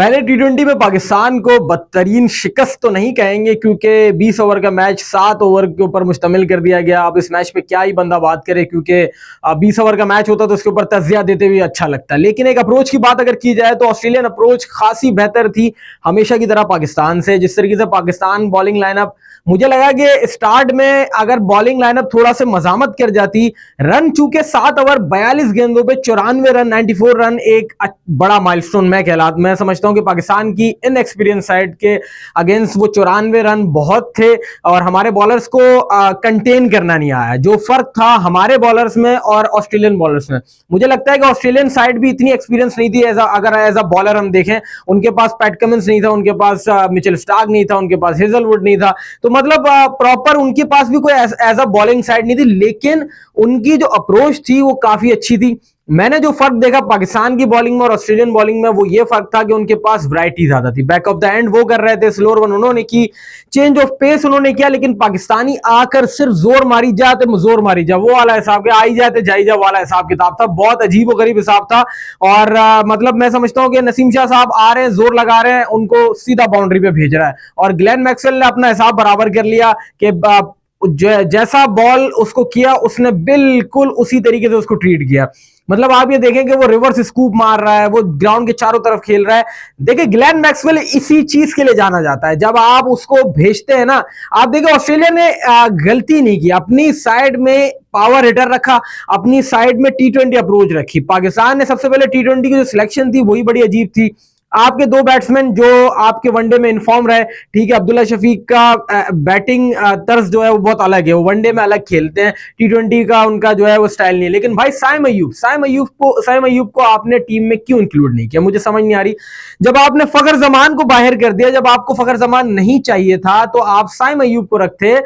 पहले टी20 में पाकिस्तान को बदतरीन शिकस्त तो नहीं कहेंगे, क्योंकि 20 ओवर का मैच 7 ओवर के ऊपर मुश्तमिल कर दिया गया। अब इस मैच पे क्या ही बंदा बात करे, क्योंकि 20 ओवर का मैच होता तो उसके ऊपर तजिया देते हुए अच्छा लगता है। लेकिन एक अप्रोच की बात अगर की जाए तो ऑस्ट्रेलियन अप्रोच खासी बेहतर थी हमेशा की तरह पाकिस्तान से। जिस तरीके से पाकिस्तान बॉलिंग लाइनअप, मुझे लगा कि स्टार्ट में अगर बॉलिंग लाइनअप थोड़ा से मजामत कर जाती, रन चूंकि 7 ओवर 42 गेंदों पे 94 रन 94 रन एक बड़ा माइलस्टोन मैं समझता हूं कि पाकिस्तान की इनएक्सपीरियंस साइड के अगेंस्ट वो 94 रन बहुत थे और हमारे बॉलर्स को कंटेन करना नहीं आया। जो फर्क था हमारे बॉलर्स में और ऑस्ट्रेलियन बॉलर्स में, मुझे लगता है कि ऑस्ट्रेलियन साइड भी इतनी एक्सपीरियंस नहीं थी। अगर एज अ बॉलर हम देखें, उनके पास पैट कमिंस नहीं था, उनके पास मिचेल स्टार्क नहीं था, उनके पास हेजलवुड नहीं था, तो मतलब प्रॉपर उनके पास भी कोई एज अ बॉलिंग साइड नहीं थी। लेकिन उनकी जो अप्रोच थी वो काफी अच्छी थी। मैंने जो फर्क देखा पाकिस्तान की बॉलिंग में और ऑस्ट्रेलियन बॉलिंग में, वो ये फर्क था कि उनके पास वैरायटी ज्यादा थी। बैक ऑफ द एंड वो कर रहे थे, स्लोअर वन उन्होंने की, चेंज ऑफ पेस उन्होंने किया, लेकिन पाकिस्तानी आकर सिर्फ जोर मारी जाते जोर मारी जा, वो वाला हिसाब के आई जाते जाई जा वाला हिसाब किताब था। बहुत अजीब और गरीब हिसाब था। और मतलब मैं समझता हूं कि नसीम शाह साहब आ रहे हैं, जोर लगा रहे हैं, उनको सीधा बाउंड्री पे भेज रहा है और ग्लेन मैक्सवेल ने अपना हिसाब बराबर कर लिया कि जैसा बॉल उसको किया उसने बिल्कुल उसी तरीके से उसको ट्रीट किया। मतलब आप ये देखें कि वो रिवर्स स्कूप मार रहा है, वो ग्राउंड के चारों तरफ खेल रहा है। देखिए ग्लेन मैक्सवेल इसी चीज के लिए जाना जाता है। जब आप उसको भेजते हैं ना, आप देखिए ऑस्ट्रेलिया ने गलती नहीं की, अपनी साइड में पावर हिटर रखा, अपनी साइड में टी20 अप्रोच रखी। पाकिस्तान ने सबसे पहले टी20 की जो सिलेक्शन थी वही बड़ी अजीब थी। आपके दो बैट्समैन जो आपके वनडे में इन्फॉर्म रहे, ठीक है, अब्दुल्ला शफीक का बैटिंग तर्ज जो है वो बहुत अलग है, वो वनडे में अलग खेलते हैं, टी20 का उनका जो है वो स्टाइल नहीं है। लेकिन भाई साइम अय्यूब को आपने टीम में क्यों इंक्लूड नहीं किया, मुझे समझ नहीं आ रही। जब आपने फखर जमान को बाहर कर दिया, जब आपको फखर जमान नहीं चाहिए था, तो आप साइम अय्यूब को रखते।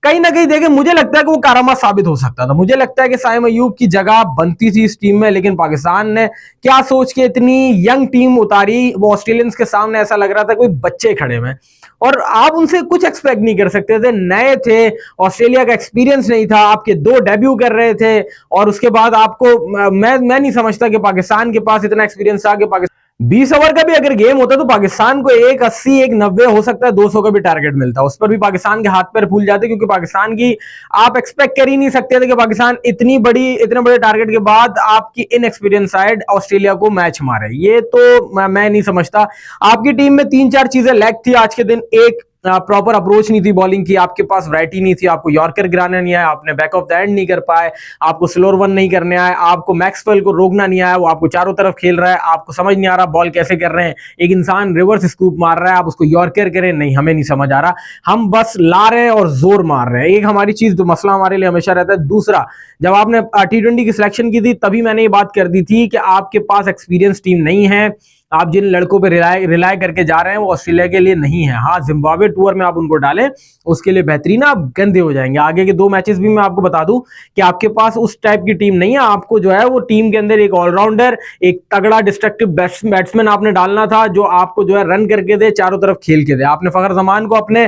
कहीं ना कहीं देखे, मुझे लगता है कि वो कारामा साबित हो सकता था। मुझे लगता है कि साइम अय्यूब की जगह बनती थी इस टीम में, लेकिन पाकिस्तान ने क्या सोच के इतनी यंग टीम उतारी। वो ऑस्ट्रेलियंस के सामने ऐसा लग रहा था कोई बच्चे खड़े हुए और आप उनसे कुछ एक्सपेक्ट नहीं कर सकते थे। नए थे, ऑस्ट्रेलिया का एक्सपीरियंस नहीं था, आपके 2 डेब्यू कर रहे थे और उसके बाद आपको मैं नहीं समझता कि पाकिस्तान के पास इतना एक्सपीरियंस था कि पाकिस्तान 20 ओवर का भी अगर गेम होता तो पाकिस्तान को 180 190 हो सकता है 200 का भी टारगेट मिलता, उस पर भी पाकिस्तान के हाथ पैर फूल जाते, क्योंकि पाकिस्तान की आप एक्सपेक्ट कर ही नहीं सकते थे कि पाकिस्तान इतने बड़े टारगेट के बाद आपकी इनएक्सपीरियंस साइड ऑस्ट्रेलिया को मैच मारे। ये तो मैं नहीं समझता। आपकी टीम में 3-4 चीजें लैक थी आज के दिन। एक, प्रॉपर अप्रोच नहीं थी बॉलिंग की, आपके पास वैरायटी नहीं थी, आपको यॉर्कर गिराना नहीं आया, आपने बैक ऑफ द एंड नहीं कर पाए, आपको स्लोअर वन नहीं करने आए, आपको मैक्सवेल को रोकना नहीं आया, वो आपको चारों तरफ खेल रहा है, आपको समझ नहीं आ रहा बॉल कैसे कर रहे हैं। एक इंसान रिवर्स स्कूप मार रहा है, आप उसको यॉर्कर करें, नहीं हमें नहीं समझ आ रहा, हम बस ला रहे हैं और जोर मार रहे हैं। एक हमारी चीज जो मसला हमारे लिए हमेशा रहता है। दूसरा, जब आपने टी20 की सिलेक्शन की थी तभी मैंने ये बात कर दी थी कि आपके पास एक्सपीरियंस टीम नहीं है, आप जिन लड़कों पे रिलाय करके जा रहे हैं वो ऑस्ट्रेलिया के लिए नहीं है। हाँ, जिम्बाब्वे टूर में आप उनको डालें, उसके लिए बेहतरीन, आप गंदे हो जाएंगे। आगे के 2 मैचेस भी मैं आपको बता दूं कि आपके पास उस टाइप की टीम नहीं है। आपको जो है वो टीम के अंदर एक ऑलराउंडर, एक तगड़ा डिस्ट्रक्टिव बैट्समैन आपने डालना था, जो आपको जो है रन करके दे, चारों तरफ खेल के दे। आपने फखर जमान को अपने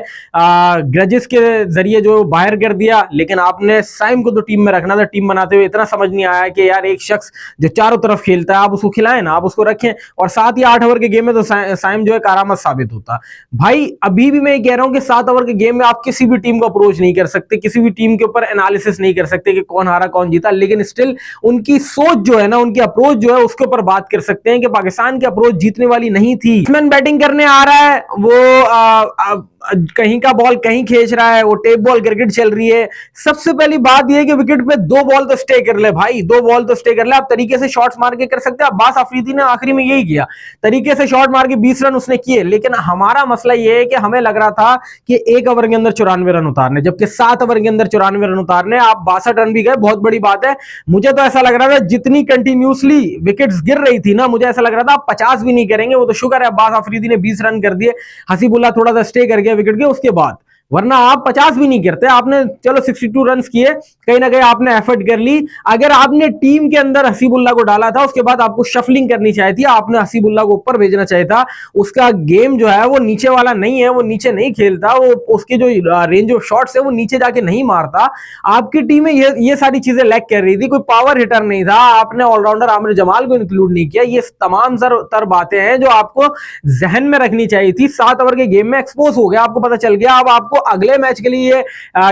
ग्रजेस के जरिए जो बाहर कर दिया, लेकिन आपने साइम को तो टीम में रखना था। टीम बनाते हुए इतना समझ नहीं आया कि यार एक शख्स जो चारों तरफ खेलता है आप उसको खिलाएं ना, आप उसको रखें। और 7 या 8 ओवर के गेम में तो साइम जो है कारामत साबित होता। भाई अभी भी मैं कह रहा हूं कि 7 ओवर के गेम में आप किसी भी टीम को अप्रोच नहीं कर सकते, किसी भी टीम के ऊपर एनालिसिस नहीं कर सकते कि कौन हारा कौन जीता, लेकिन स्टिल उनकी सोच जो है ना, उनकी अप्रोच जो है उसके ऊपर बात कर सकते हैं कि पाकिस्तान की अप्रोच जीतने वाली नहीं थी। बैट्समैन बैटिंग करने आ रहा है, वो कहीं का बॉल कहीं खींच रहा है, वो टेप बॉल क्रिकेट चल रही है। सबसे पहली बात यह है कि विकेट पे 2 बॉल तो स्टे कर ले भाई, 2 बॉल तो स्टे कर ले। आप तरीके से शॉट्स मार के कर सकते हैं। अब्बास अफरीदी ने आखिरी में यही किया, तरीके से शॉट मार के 20 रन उसने किए। लेकिन हमारा मसला यह है कि हमें लग रहा था कि 1 ओवर के अंदर 94 रन उतारने, जबकि 7 ओवर के अंदर 94 रन उतारने। आप 62 रन भी गए, बहुत बड़ी बात है। मुझे तो ऐसा लग रहा था जितनी कंटिन्यूसली विकेट्स गिर रही थी ना, मुझे ऐसा लग रहा था आप 50 भी नहीं करेंगे। वो तो शुक्र है अब्बास अफरीदी ने 20 रन कर दिए, हसीबुल्लाह थोड़ा सा स्टे कर गया विकेट के। उसके बाद वरना आप 50 भी नहीं करते। आपने चलो 62 रन किए, कहीं ना कहीं आपने एफर्ट कर ली। अगर आपने टीम के अंदर हसीबुल्ला को डाला था, उसके बाद आपको शफलिंग करनी चाहिए थी, आपने हसीबुल्ला को ऊपर भेजना चाहिए था। उसका गेम जो है वो नीचे वाला नहीं है, वो नीचे नहीं खेलता, वो उसके जो रेंज ऑफ शॉट्स है वो नीचे जाके नहीं मारता। आपकी टीम में ये सारी चीजें लैक कर रही थी। कोई पावर हिटर नहीं था, आपने ऑलराउंडर आमिर जमाल को इंक्लूड नहीं किया। ये तमाम तर बातें हैं जो आपको जहन में रखनी चाहिए थी। 7 ओवर के गेम में एक्सपोज हो गया, आपको पता चल गया। अब आपको अगले मैच के लिए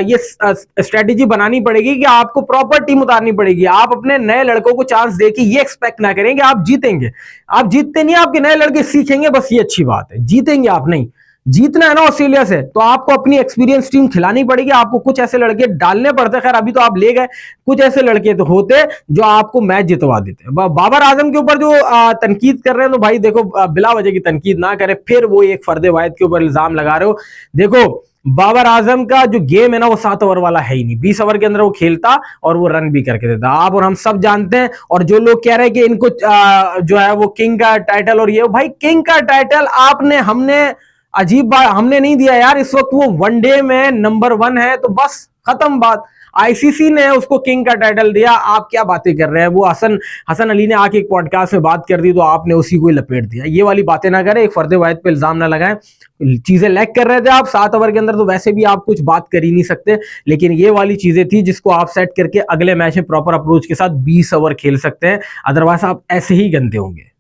ये स्ट्रेटेजी बनानी पड़ेगी कि आपको प्रॉपर टीम उतारनी पड़ेगी। आप अपने नए लड़कों को चांस देके ये एक्सपेक्ट ना करें कि आप जीतेंगे। आप जीतते नहीं, आपके नए लड़के सीखेंगे, बस ये अच्छी बात है। जीतेंगे आप नहीं, जीतना है ना ऑस्ट्रेलिया से, तो आपको अपनी एक्सपीरियंस टीम खिलानी पड़ेगी। आपको कुछ ऐसे लड़के डालने पड़ते, खैर अभी तो आप ले गए, कुछ ऐसे लड़के तो होते जो आपको मैच जितवा देते। बाबर आजम के ऊपर जो तनकीद कर रहे हैं, तो भाई देखो, बिला वजह की तनकीद ना करें। फिर वो एक फर्दे वाहिद के ऊपर इल्जाम लगा रहे हो। देखो, बाबर आजम का जो गेम है ना वो 7 ओवर वाला है ही नहीं। 20 ओवर के अंदर वो खेलता और वो रन भी करके देता, आप और हम सब जानते हैं। और जो लोग कह रहे हैं कि इनको जो है वो किंग का टाइटल, और ये भाई किंग का टाइटल आपने, हमने, अजीब बात, हमने नहीं दिया यार। इस वक्त वो वनडे में नंबर 1 है, तो बस खत्म बात। आईसीसी ने उसको किंग का टाइटल दिया, आप क्या बातें कर रहे हैं। वो हसन अली ने आके एक पॉडकास्ट में बात कर दी, तो आपने उसी को लपेट दिया। ये वाली बातें ना करें, एक फर्दे वाहिद पे इल्जाम ना लगाएं। चीजें लैक कर रहे थे आप 7 ओवर के अंदर, तो वैसे भी आप कुछ बात कर ही नहीं सकते। लेकिन ये वाली चीजें थी जिसको आप सेट करके अगले मैच में प्रॉपर अप्रोच के साथ 20 ओवर खेल सकते हैं, अदरवाइज आप ऐसे ही गंदे होंगे।